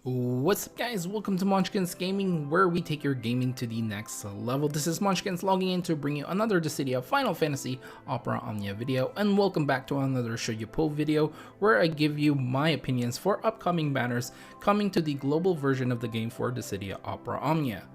What's up guys, welcome to Munchkin's Gaming, where we take your gaming to the next level. This is Munchkin's logging in to bring you another Dissidia Final Fantasy Opera Omnia video, and welcome back to another Should You Pull video, where I give you my opinions for upcoming banners coming to the global version of the game for Dissidia Opera Omnia.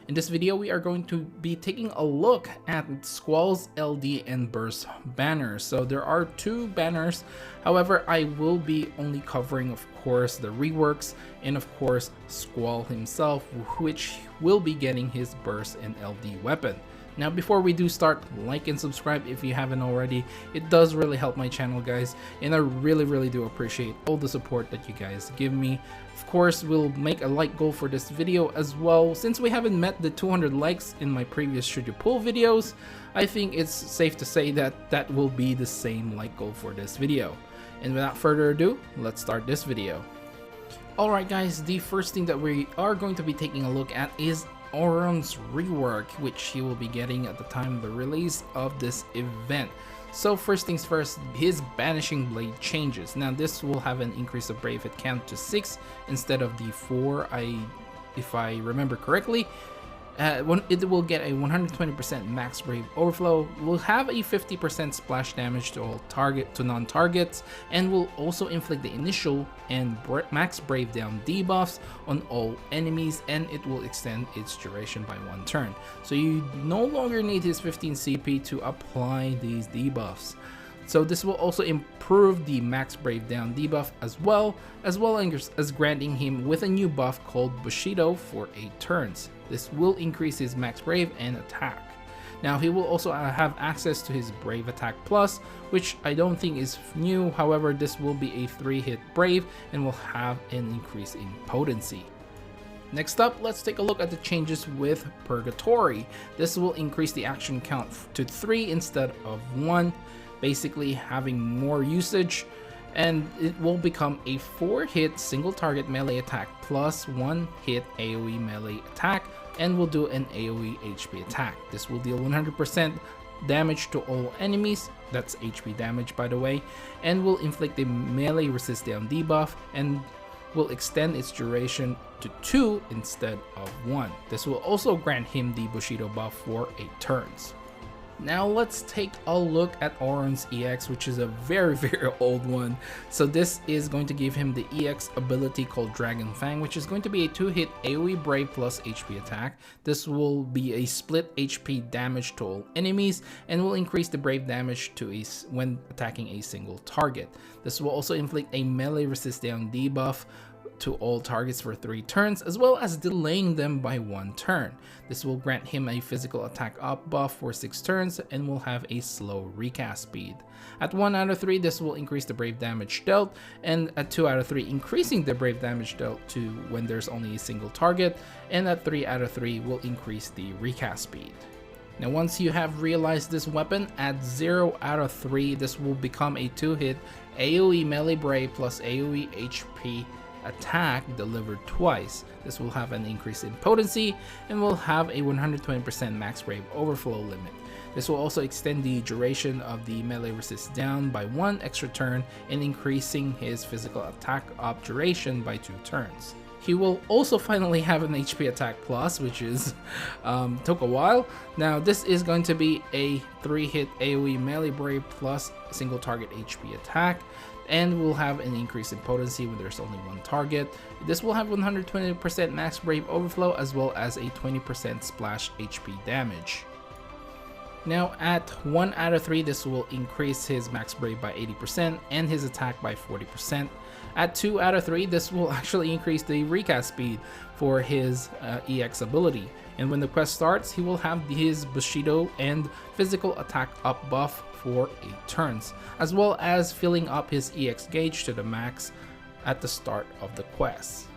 In this video, we are going to be taking a look at Squall's LD and Burst banners. So there are two banners, however, I will be only covering, of course, the reworks and of course Squall himself, which will be getting his Burst and LD weapon. Now before we do start, like and subscribe if you haven't already. It does really help my channel, guys, and I really do appreciate all the support that you guys give me. Of course, we'll make a like goal for this video as well. Since we haven't met the 200 likes in my previous Should You Pull videos, I think it's safe to say that that will be the same like goal for this video. And without further ado, let's start this video. Alright guys, the first thing that we are going to be taking a look at is Auron's rework, which he will be getting at the time of the release of this event. So first things first, his Banishing Blade changes. Now this will have an increase of brave hit count to 6 instead of the 4, if I remember correctly. It will get a 120% max brave overflow, will have a 50% splash damage to all non-targets, and will also inflict the initial and max brave down debuffs on all enemies, and it will extend its duration by 1 turn. So you no longer need his 15 CP to apply these debuffs. So this will also improve the max brave down debuff as well as granting him with a new buff called Bushido for 8 turns. This will increase his max brave and attack. Now he will also have access to his brave attack plus, which I don't think is new. However, this will be a 3-hit brave and will have an increase in potency. Next up, let's take a look at the changes with Purgatory. This will increase the action count to 3 instead of 1, basically having more usage, and it will become a 4-hit single target melee attack plus 1-hit AoE melee attack, and will do an AoE HP attack. This will deal 100% damage to all enemies, that's HP damage by the way, and will inflict a melee resist down debuff, and will extend its duration to 2 instead of 1. This will also grant him the Bushido buff for 8 turns. Now let's take a look at Auron's EX, which is a very old one. So this is going to give him the EX ability called Dragon Fang, which is going to be a 2-hit AoE Brave plus HP attack. This will be a split HP damage to all enemies and will increase the Brave damage to when attacking a single target. This will also inflict a melee resist down debuff to all targets for 3 turns, as well as delaying them by 1 turn. This will grant him a physical attack up buff for 6 turns and will have a slow recast speed. At 1 out of 3, this will increase the brave damage dealt, and at 2 out of 3, increasing the brave damage dealt to when there's only a single target, and at 3 out of 3 will increase the recast speed. Now once you have realized this weapon, at 0 out of 3, this will become a 2-hit AoE melee brave plus AoE HP attack delivered twice. This will have an increase in potency and will have a 120% max brave overflow limit. This will also extend the duration of the melee resist down by 1 extra turn and increasing his physical attack up duration by 2 turns. He will also finally have an HP attack plus, which is took a while. Now this is going to be a 3-hit AoE melee brave plus single target HP attack, and will have an increase in potency when there's only 1 target. This will have 120% max brave overflow as well as a 20% splash HP damage. Now at 1 out of 3, this will increase his max brave by 80% and his attack by 40%. At 2 out of 3, this will actually increase the recast speed for his EX ability. And when the quest starts, he will have his Bushido and physical attack up buff for 8 turns, as well as filling up his EX gauge to the max at the start of the quest.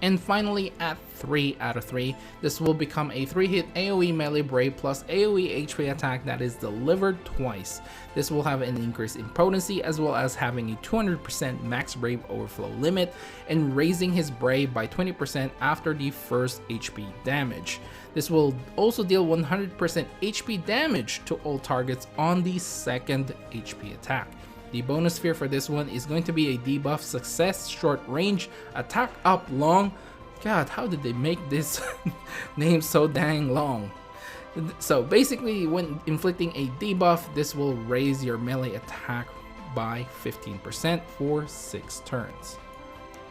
And finally, at 3 out of 3, this will become a 3-hit AoE melee brave plus AoE HP attack that is delivered twice. This will have an increase in potency as well as having a 200% max brave overflow limit and raising his brave by 20% after the first HP damage. This will also deal 100% HP damage to all targets on the second HP attack. The bonus sphere for this one is going to be a debuff success short range, attack up long. God, how did they make this name so dang long? So basically, when inflicting a debuff, this will raise your melee attack by 15% for 6 turns.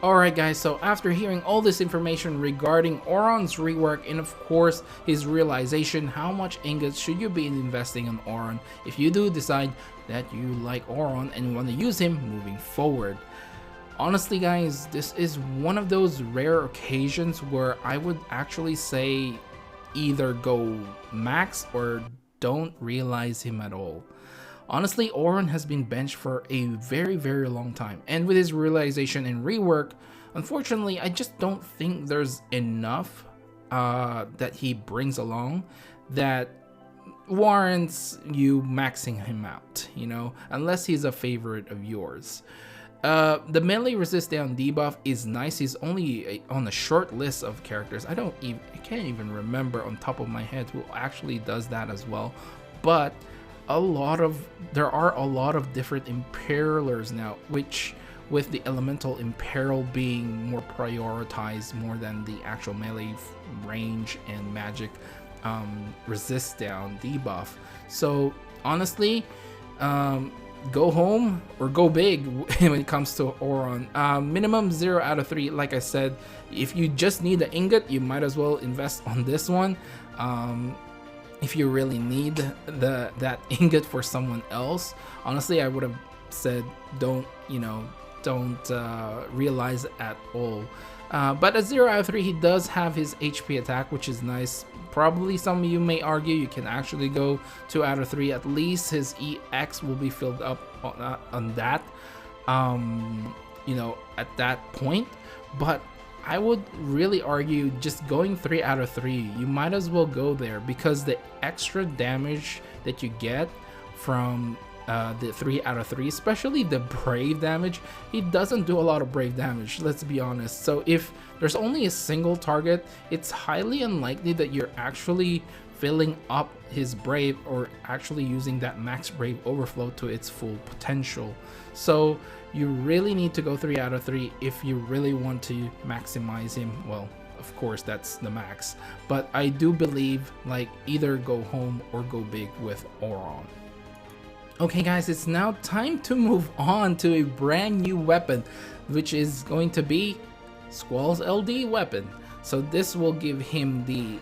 Alright guys, so after hearing all this information regarding Auron's rework and of course his realization, how much ingots should you be investing on Auron if you do decide that you like Auron and want to use him moving forward? Honestly guys, this is one of those rare occasions where I would actually say either go max or don't realize him at all. Honestly, Auron has been benched for a very long time, and with his realization and rework, unfortunately I just don't think there's enough that he brings along that warrants you maxing him out, you know, unless he's a favorite of yours. The melee resist down debuff is nice. He's only on a short list of characters. I can't even remember on top of my head who actually does that as well, but there are a lot of different Imperialers now, which with the elemental Imperial being more prioritized more than the actual melee range and magic resist down debuff. So honestly, go home or go big when it comes to Auron. Minimum 0 out of 3. Like I said, if you just need the ingot, you might as well invest on this one. If you really need that ingot for someone else, honestly I would have said don't realize at all. But at 0 out of 3, he does have his HP attack, which is nice. Probably some of you may argue you can actually go 2 out of 3. At least his EX will be filled up on that, you know, at that point. But I would really argue just going 3 out of 3. You might as well go there, because the extra damage that you get from the 3 out of 3, especially the brave damage, he doesn't do a lot of brave damage, let's be honest. So if there's only a single target, it's highly unlikely that you're actually filling up his brave or actually using that max brave overflow to its full potential. So you really need to go 3 out of 3 if you really want to maximize him. Well, of course that's the max, but I do believe like either go home or go big with Auron. Okay guys, it's now time to move on to a brand new weapon, which is going to be Squall's LD weapon. So this will give him the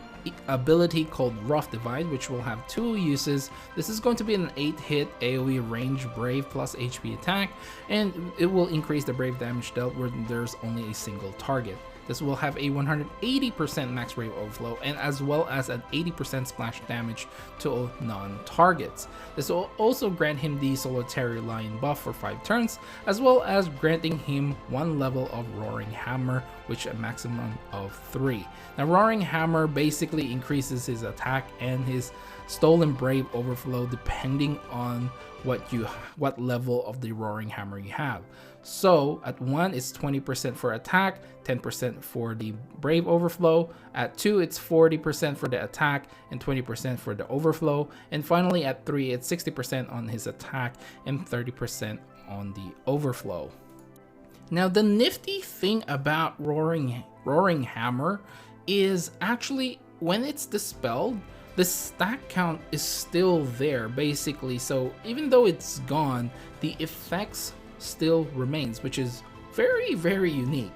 ability called Rough Divide, which will have 2 uses. This is going to be an 8-hit AoE range brave plus HP attack, and it will increase the brave damage dealt where there's only a single target. This will have a 180% max brave overflow, and as well as an 80% splash damage to all non-targets. This will also grant him the Solitary Lion buff for 5 turns, as well as granting him 1 level of Roaring Hammer, which a maximum of 3. Now Roaring Hammer basically increases his attack and his Stolen Brave overflow depending on what level of the Roaring Hammer you have. So at 1 it's 20% for attack, 10% for the Brave overflow. At 2 it's 40% for the attack and 20% for the overflow. And finally at 3 it's 60% on his attack and 30% on the overflow. Now the nifty thing about Roaring Hammer is actually when it's dispelled, the stack count is still there basically. So even though it's gone, the effects still remains, which is very unique.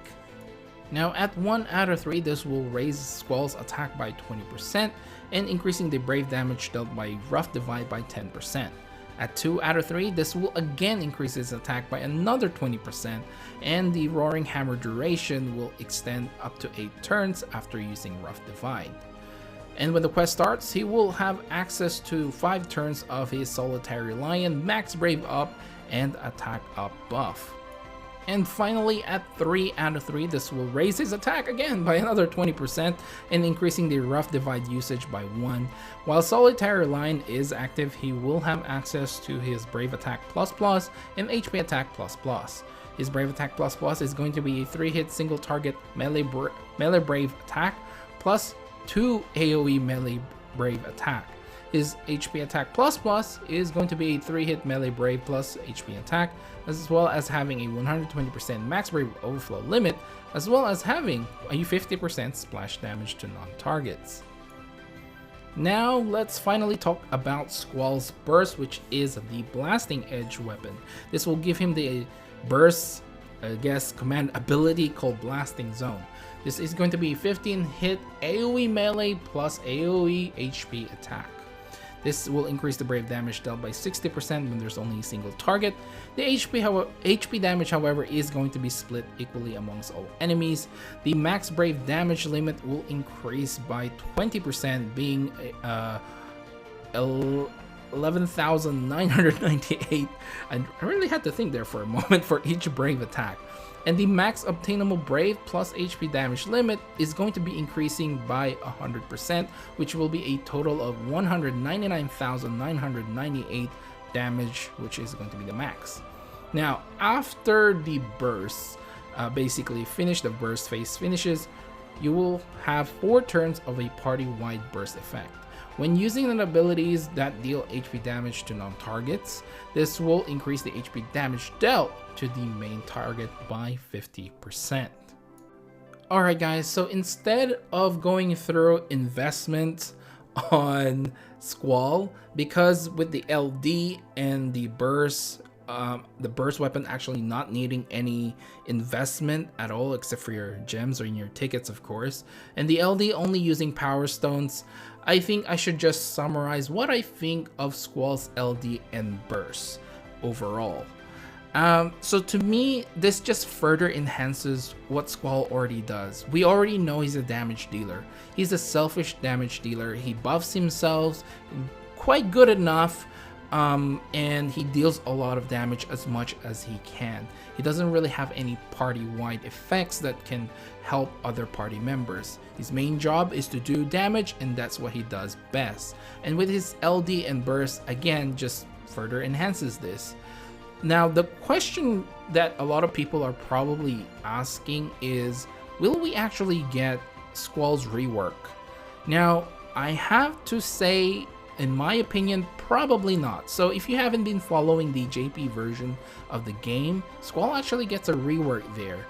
Now at 1 out of 3, this will raise Squall's attack by 20% and increasing the brave damage dealt by Rough Divide by 10%. At 2 out of 3, this will again increase his attack by another 20%, and the Roaring Hammer duration will extend up to 8 turns after using Rough Divide. And when the quest starts, he will have access to 5 turns of his Solitary Lion, Max Brave up, and Attack up buff. And finally at 3 out of 3, this will raise his attack again by another 20% and increasing the Rough Divide usage by 1. While Solitary Lion is active, he will have access to his Brave Attack plus plus and HP Attack plus plus. His Brave Attack plus plus is going to be a 3-hit single target melee brave attack plus 2 AoE melee brave attack. His HP attack plus plus is going to be a 3-hit melee brave plus HP attack, as well as having a 120% max brave overflow limit, as well as having a 50% splash damage to non-targets. Now let's finally talk about Squall's Burst, which is the blasting edge weapon. This will give him the burst, command ability called Blasting Zone. This is going to be 15-hit AoE melee plus AoE HP attack. This will increase the brave damage dealt by 60% when there's only a single target. The HP damage, however, is going to be split equally amongst all enemies. The max brave damage limit will increase by 20%, being 11,998. I really had to think there for a moment for each brave attack. And the max obtainable brave plus HP damage limit is going to be increasing by 100%, which will be a total of 199,998 damage, which is going to be the max. Now, after the burst, basically the burst phase finishes, you will have 4 turns of a party-wide burst effect. When using the abilities that deal HP damage to non-targets, this will increase the HP damage dealt to the main target by 50%. Alright guys, so instead of going through investment on Squall, because with the LD and the burst weapon actually not needing any investment at all except for your gems or in your tickets, of course, and the LD only using power stones, I think I should just summarize what I think of Squall's LD and burst overall. So to me, this just further enhances what Squall already does. We already know he's a damage dealer. He's a selfish damage dealer. He buffs himself quite good enough, and he deals a lot of damage as much as he can. He doesn't really have any party-wide effects that can help other party members. His main job is to do damage, and that's what he does best. And with his LD and burst, again, just further enhances this. Now, the question that a lot of people are probably asking is, will we actually get Squall's rework? Now, I have to say, in my opinion, probably not. So if you haven't been following the JP version of the game, Squall actually gets a rework there.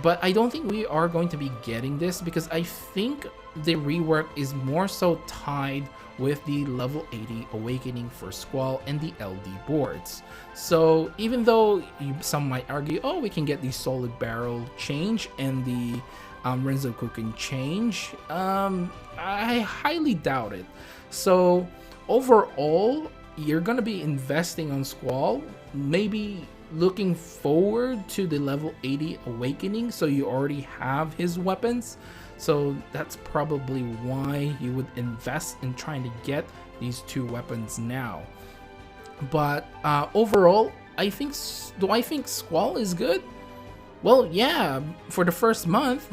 But I don't think we are going to be getting this because I think the rework is more so tied with the level 80 awakening for Squall and the LD boards. So even though some might argue, oh, we can get the solid barrel change and the Renzo cooking change, I highly doubt it. So overall, you're gonna be investing on Squall, maybe looking forward to the level 80 awakening so you already have his weapons. So that's probably why you would invest in trying to get these 2 weapons now. But overall, do I think Squall is good? Well, yeah, for the first month,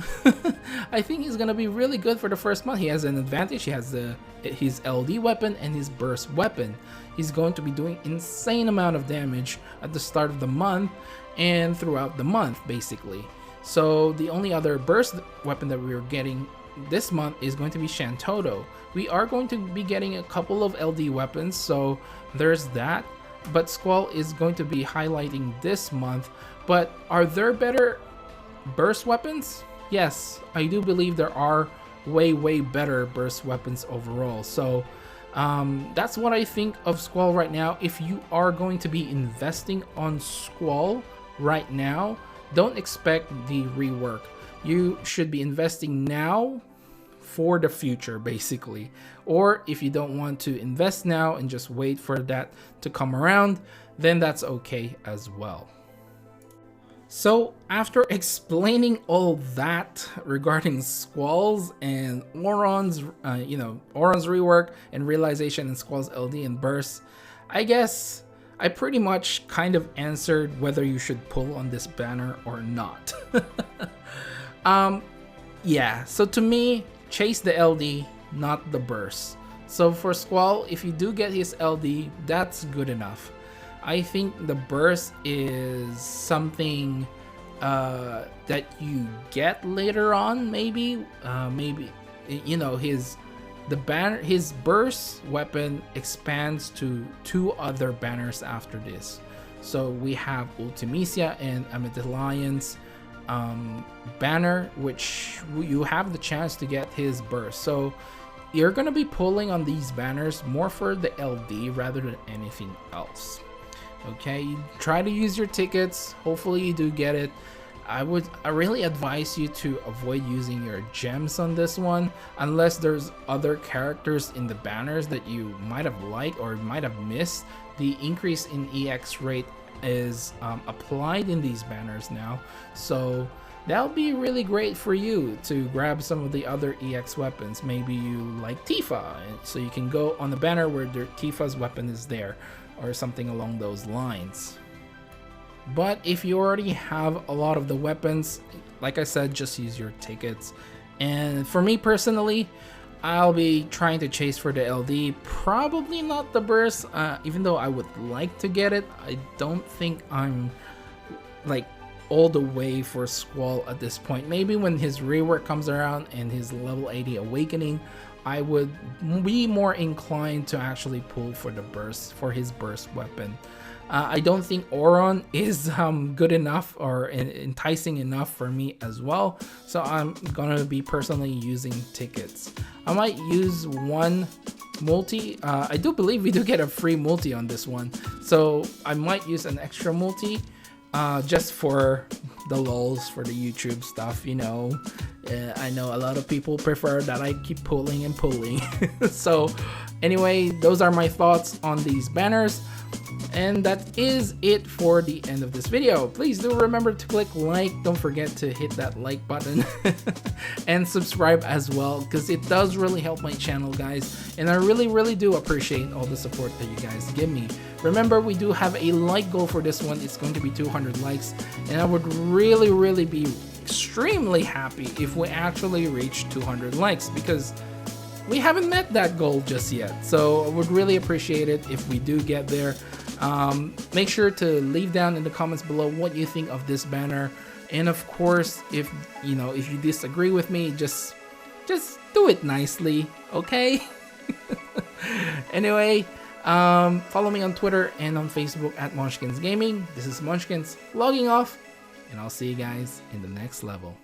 I think he's gonna be really good for the first month. He has an advantage. He has his LD weapon and his burst weapon. He's going to be doing insane amount of damage at the start of the month and throughout the month, basically. So the only other burst weapon that we are getting this month is going to be Shantoto. We are going to be getting a couple of LD weapons, so there's that. But Squall is going to be highlighting this month. But are there better burst weapons? Yes, I do believe there are way better burst weapons overall. So that's what I think of Squall right now. If you are going to be investing on Squall right now, don't expect the rework. You should be investing now for the future, basically. Or if you don't want to invest now and just wait for that to come around, then that's okay as well. So after explaining all that regarding Squall's and Auron's, Auron's rework and realization and Squall's LD and burst, I guess I pretty much kind of answered whether you should pull on this banner or not. Yeah, so to me, chase the LD, not the burst. So for Squall, if you do get his LD, that's good enough. I think the burst is something that you get later on, maybe, his The banner, his burst weapon expands to 2 other banners after this. So we have Ultimisia and Amethyst banner, which you have the chance to get his burst. So you're gonna be pulling on these banners more for the LD rather than anything else. Okay, try to use your tickets. Hopefully you do get it. I really advise you to avoid using your gems on this one unless there's other characters in the banners that you might have liked or might have missed. The increase in EX rate is applied in these banners now, so that'll be really great for you to grab some of the other EX weapons. Maybe you like Tifa, so you can go on the banner where Tifa's weapon is there or something along those lines. But if you already have a lot of the weapons, like I said, just use your tickets. And for me personally, I'll be trying to chase for the LD, probably not the burst, even though I would like to get it. I don't think I'm like all the way for Squall at this point. Maybe when his rework comes around and his level 80 awakening, I would be more inclined to actually pull for the burst, for his burst weapon. I don't think Auron is good enough or enticing enough for me as well, so I'm gonna be personally using tickets. I might use one multi. I do believe we do get a free multi on this one, so I might use an extra multi just for the lulz, for the YouTube stuff, you know. I know a lot of people prefer that I keep pulling and pulling. So anyway, those are my thoughts on these banners. And that is it for the end of this video. Please do remember to click like. Don't forget to hit that like button and subscribe as well, because it does really help my channel, guys, and I really do appreciate all the support that you guys give me. Remember, we do have a like goal for this one. It's going to be 200 likes, and I would really be extremely happy if we actually reach 200 likes, because we haven't met that goal just yet. So I would really appreciate it if we do get there. Make sure to leave down in the comments below what you think of this banner, and of course, if you disagree with me, just do it nicely, okay? Anyway, follow me on Twitter and on Facebook at Munchkins Gaming. This is Munchkins logging off, and I'll see you guys in the next level.